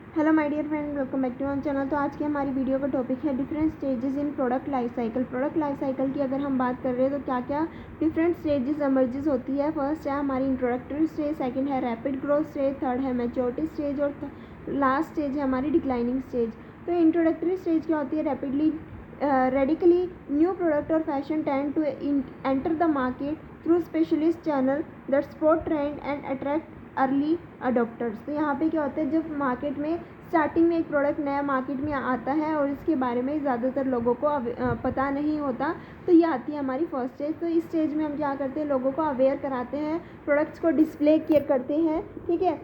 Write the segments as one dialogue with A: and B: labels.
A: Hello my dear friend, welcome back to our channel. तो आज की हमारी वीडियो का टॉपिक है different stages in product life cycle. Product life cycle की अगर हम बात कर रहे हैं तो क्या क्या डिफरेंट स्टेजेस एमर्जेस होती है। फर्स्ट है हमारी इंट्रोडक्टरी स्टेज, सेकंड है रैपिड ग्रोथ स्टेज, थर्ड है मैच्योरिटी स्टेज और लास्ट स्टेज है हमारी डिक्लाइनिंग स्टेज। तो इंट्रोडक्टरी स्टेज क्या होती है? रैपिडली रेडिकली न्यू प्रोडक्ट और fashion tend to enter the market through specialist channel that spot trend and attract early adopters. तो यहाँ पे क्या होता है, जब मार्केट में स्टार्टिंग में एक प्रोडक्ट नया मार्केट में आता है और इसके बारे में ज़्यादातर लोगों को पता नहीं होता, तो ये आती है हमारी फर्स्ट स्टेज। तो इस स्टेज में हम क्या करते हैं, लोगों को अवेयर कराते हैं, प्रोडक्ट्स को डिस्प्ले किया करते हैं, ठीक है।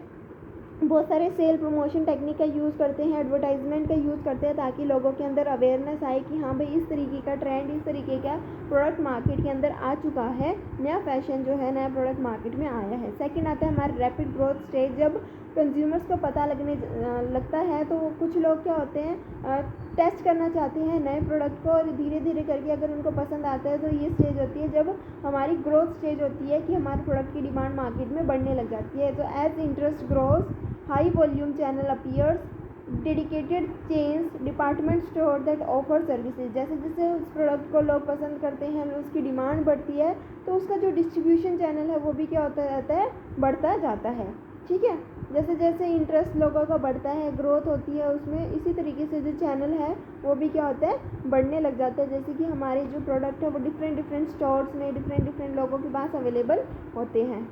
A: बहुत सारे सेल प्रमोशन टेक्निक का यूज़ करते हैं, एडवर्टाइजमेंट का यूज़ करते हैं, ताकि लोगों के अंदर अवेयरनेस आए कि हाँ भाई इस तरीके का ट्रेंड, इस तरीके का प्रोडक्ट मार्केट के अंदर आ चुका है, नया फैशन जो है, नया प्रोडक्ट मार्केट में आया है। सेकंड आता है हमारा रैपिड ग्रोथ स्टेज। जब कंज्यूमर्स को पता लगने लगता है तो कुछ लोग क्या होते हैं, टेस्ट करना चाहते हैं नए प्रोडक्ट को, और धीरे धीरे करके अगर उनको पसंद आता है तो ये स्टेज होती है जब हमारी ग्रोथ स्टेज होती है कि हमारे प्रोडक्ट की डिमांड मार्केट में बढ़ने लग जाती है। तो as interest grows, high volume channel appears, dedicated chains, department store that offer services. जैसे जैसे उस प्रोडक्ट को लोग पसंद करते हैं, उसकी डिमांड बढ़ती है, तो उसका जो डिस्ट्रीब्यूशन चैनल है वो भी क्या होता रहता है, बढ़ता जाता है, ठीक है। जैसे जैसे इंटरेस्ट लोगों का बढ़ता है, ग्रोथ होती है उसमें, इसी तरीके से जो चैनल है वो भी क्या होता है, बढ़ने लग जाता है। जैसे कि हमारे जो प्रोडक्ट है वो डिफरेंट डिफरेंट स्टोर्स में डिफरेंट लोगों के पास अवेलेबल होते हैं।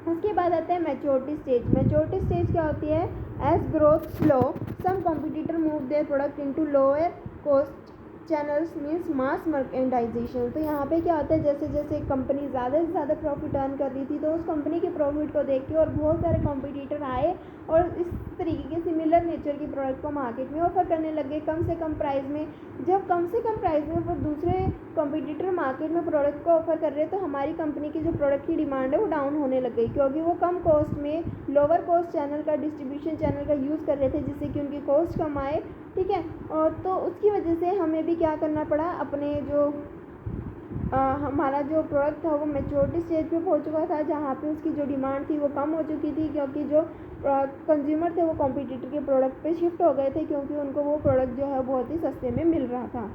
A: उसके बाद आता है मैच्योरिटी स्टेज। मैच्योरिटी स्टेज क्या होती है? As growth slow, some competitor move their product into lower cost channels, means mass merchandisation. तो यहाँ पे क्या होता है, जैसे जैसे कंपनी ज़्यादा से ज़्यादा प्रॉफिट अर्न कर रही थी, तो उस कंपनी के प्रॉफिट को देख के और बहुत सारे कॉम्पिटिटर आए और इस तरीके के सिमिलर नेचर के प्रोडक्ट को मार्केट में ऑफर करने लगे कम से कम प्राइस में। जब कम से कम प्राइस में वो दूसरे कॉम्पिटिटर मार्केट में प्रोडक्ट को ऑफर कर रहे हैं, तो हमारी कंपनी की जो प्रोडक्ट की डिमांड है वो डाउन होने लग गई, क्योंकि वो कम कॉस्ट में लोअर कॉस्ट चैनल का, डिस्ट्रीब्यूशन चैनल का यूज़ कर रहे थे, जिससे कि उनकी कॉस्ट कम आए, ठीक है। और तो उसकी वजह से हमें भी क्या करना पड़ा, अपने जो हमारा जो प्रोडक्ट था वो मैच्योरिटी स्टेज पे पहुंच चुका था, जहाँ पे उसकी जो डिमांड थी वो कम हो चुकी थी, क्योंकि जो कंज्यूमर थे वो कॉम्पिटिटर के प्रोडक्ट पे शिफ्ट हो गए थे, क्योंकि उनको वो प्रोडक्ट जो है बहुत ही सस्ते में मिल रहा था।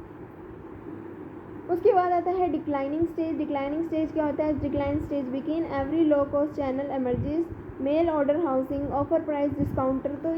A: उसके बाद आता है डिक्लाइनिंग स्टेज। डिक्लाइनिंग स्टेज क्या होता है? Decline stage begin every low cost channel emerges, mail order housing, offer price discounter. तो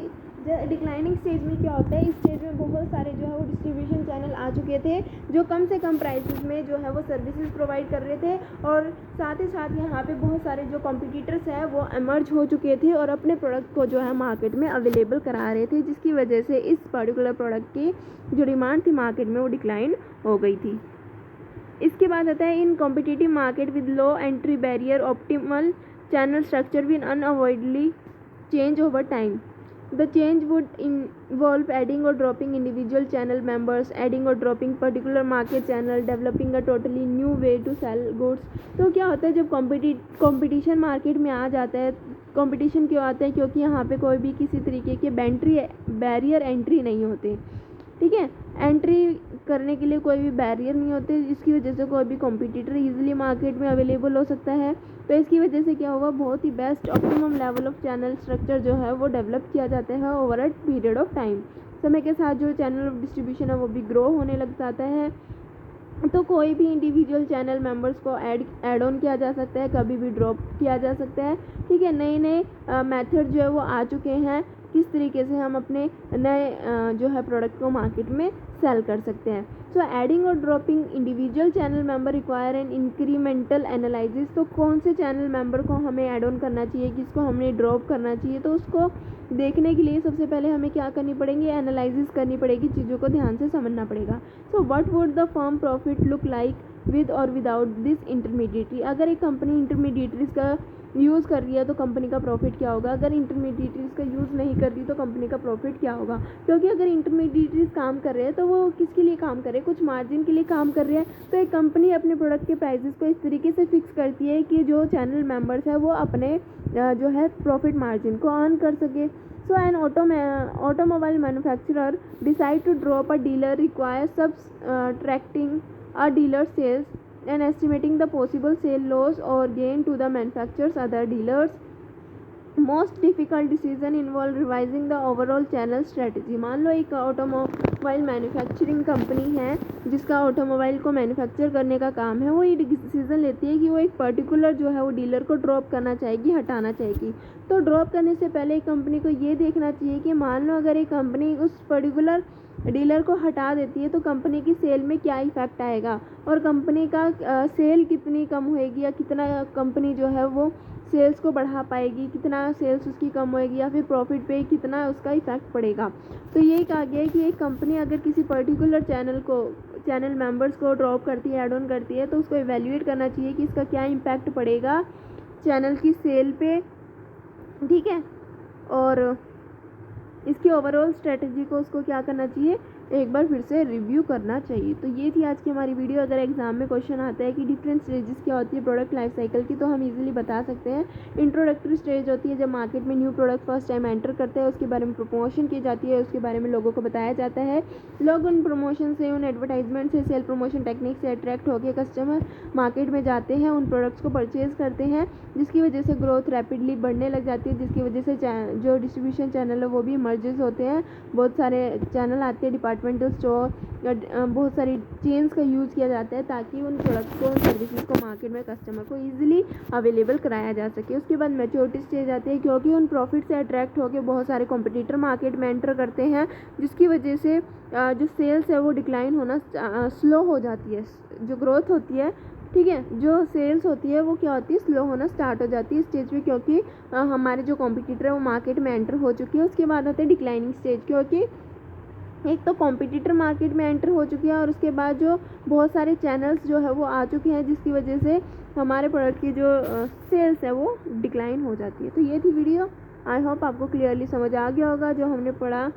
A: डिक्लाइनिंग स्टेज में क्या होता है, इस स्टेज में बहुत सारे जो है वो डिस्ट्रीब्यूशन चैनल आ चुके थे, जो कम से कम प्राइसेस में जो है वो सर्विसेज प्रोवाइड कर रहे थे, और साथ ही साथ यहाँ पे बहुत सारे जो कॉम्पिटिटर्स हैं वो एमर्ज हो चुके थे और अपने प्रोडक्ट को जो है मार्केट में अवेलेबल करा रहे थे, जिसकी वजह से इस पर्टिकुलर प्रोडक्ट की जो डिमांड थी मार्केट में वो डिक्लाइन हो गई थी। इसके बाद आता है in competitive market with low entry barrier, optimal channel structure will unavoidably change over time. The change would involve adding or dropping individual channel members, adding or dropping particular market channel, developing a totally new way to sell goods। तो क्या होता है, जब competition market में आ जाता है, competition क्यों आता है? क्योंकि यहाँ पे कोई भी किसी तरीके के बैरियर एंट्री नहीं होते, ठीक है। एंट्री करने के लिए कोई भी बैरियर नहीं होते, जिसकी वजह से कोई भी कॉम्पिटिटर इजीली मार्केट में अवेलेबल हो सकता है। तो इसकी वजह से क्या होगा, बहुत ही best optimum level of channel structure जो है वो डेवलप किया जाता है over a period of time. समय के साथ जो चैनल ऑफ डिस्ट्रीब्यूशन है वो भी ग्रो होने लग जाता है, तो कोई भी इंडिविजुअल चैनल मेंबर्स को ऐड ऑन किया जा सकता है, कभी भी ड्रॉप किया जा सकता है, ठीक है। नए नए मेथड जो है वो आ चुके हैं, किस तरीके से हम अपने नए जो है प्रोडक्ट को मार्केट में सेल कर सकते हैं। सो एडिंग और dropping individual channel member require an incremental analysis. तो कौन से चैनल मेंबर को हमें ऐड ऑन करना चाहिए, किसको हमने ड्रॉप करना चाहिए, तो उसको देखने के लिए सबसे पहले हमें क्या करनी पड़ेगी, एनालिसिस करनी पड़ेगी, चीज़ों को ध्यान से समझना पड़ेगा। So what would the firm profit look like with और विदाउट दिस इंटरमीडिएटरी। अगर एक कंपनी इंटरमीडिएटरीज का यूज़ कर रही है तो कंपनी का प्रॉफिट क्या होगा, अगर इंटरमीडिएटरीज का यूज़ नहीं कर रही तो कंपनी का प्रॉफिट क्या होगा। क्योंकि अगर इंटरमीडिएटरीज काम कर रहे हैं तो वो किसके लिए काम कर रहे हैं, कुछ मार्जिन के लिए काम कर रहे हैं। तो एक कंपनी अपने प्रोडक्ट के प्राइसेस को इस तरीके से फिक्स करती है कि जो चैनल मेंबर्स हैं वो अपने जो है प्रॉफिट मार्जिन को अर्न कर सके। So an automobile manufacturer decide to drop a dealer requires subtracting a dealer's sales and estimating the possible sale loss or gain to the manufacturer's other dealers most difficult decision involve revising the overall channel strategy. मान लो एक automobile manufacturing company है जिसका automobile को manufacture करने का काम है। वो ये डिसीजन लेती है कि वो एक पर्टिकुलर जो है वो डीलर को ड्रॉप करना चाहेगी, हटाना चाहेगी। तो ड्रॉप करने से पहले कंपनी को ये देखना चाहिए कि मान लो अगर एक कंपनी उस पर्टिकुलर डीलर को हटा देती है तो कंपनी की सेल में क्या इफ़ेक्ट आएगा, और कंपनी का सेल कितनी कम होएगी, या कितना कंपनी जो है वो सेल्स को बढ़ा पाएगी, कितना सेल्स उसकी कम होएगी, या फिर प्रॉफिट पे कितना उसका इफ़ेक्ट पड़ेगा। तो यही कहा गया है कि एक कंपनी अगर किसी पर्टिकुलर चैनल मेंबर्स को ड्रॉप करती है, ऐड ऑन करती है, तो उसको इवैल्यूएट करना चाहिए कि इसका क्या इम्पैक्ट पड़ेगा चैनल की सेल पे, ठीक है। और इसकी ओवरऑल स्ट्रेटजी को उसको क्या करना चाहिए, एक बार फिर से रिव्यू करना चाहिए। तो ये थी आज की हमारी वीडियो। अगर एग्जाम में क्वेश्चन आता है कि डिफरेंट स्टेजेस क्या होती है प्रोडक्ट लाइफ साइकिल की, तो हम इजीली बता सकते हैं। इंट्रोडक्टरी स्टेज होती है जब मार्केट में new product first time enter करते हैं, उसके बारे में प्रमोशन की जाती है, उसके बारे में लोगों को बताया जाता है। लोग उन प्रमोशन से, उन एडवर्टाइजमेंट से, सेल प्रमोशन टेक्निक से अट्रैक्ट होकर कस्टमर मार्केट में जाते हैं, उन प्रोडक्ट्स को परचेज करते हैं, जिसकी वजह से ग्रोथ रैपिडली बढ़ने लग जाती है, जिसकी वजह से जो डिस्ट्रीब्यूशन चैनल है वो भी मर्जेस होते हैं। बहुत सारे चैनल आते हैं, डिपार्टमेंटल स्टोर, बहुत सारी चेन्स का यूज़ किया जाता है ताकि उन प्रोडक्ट्स को, उन सर्विसेज को मार्केट में कस्टमर को ईजिली अवेलेबल कराया जा सके। उसके बाद मैच्योरिटी स्टेज आती है, क्योंकि उन प्रॉफिट से अट्रैक्ट होकर बहुत सारे कॉम्पिटिटर मार्केट में एंटर करते हैं, जिसकी वजह से जो सेल्स है वो डिक्लाइन होना स्लो हो जाती है। जो ग्रोथ होती है, ठीक है, जो सेल्स होती है वो क्या होती है, स्लो होना स्टार्ट हो जाती है स्टेज पे, क्योंकि हमारे जो कॉम्पिटिटर है वो मार्केट में एंटर हो चुकी है। उसके बाद आते हैं डिक्लाइनिंग स्टेज, क्योंकि एक तो कॉम्पिटिटर मार्केट में एंटर हो चुकी है और उसके बाद जो बहुत सारे चैनल्स जो है वो आ चुके हैं, जिसकी वजह से हमारे प्रोडक्ट की जो सेल्स है वो डिक्लाइन हो जाती है। तो ये थी वीडियो। आई होप आपको क्लियरली समझ आ गया होगा जो हमने पढ़ा।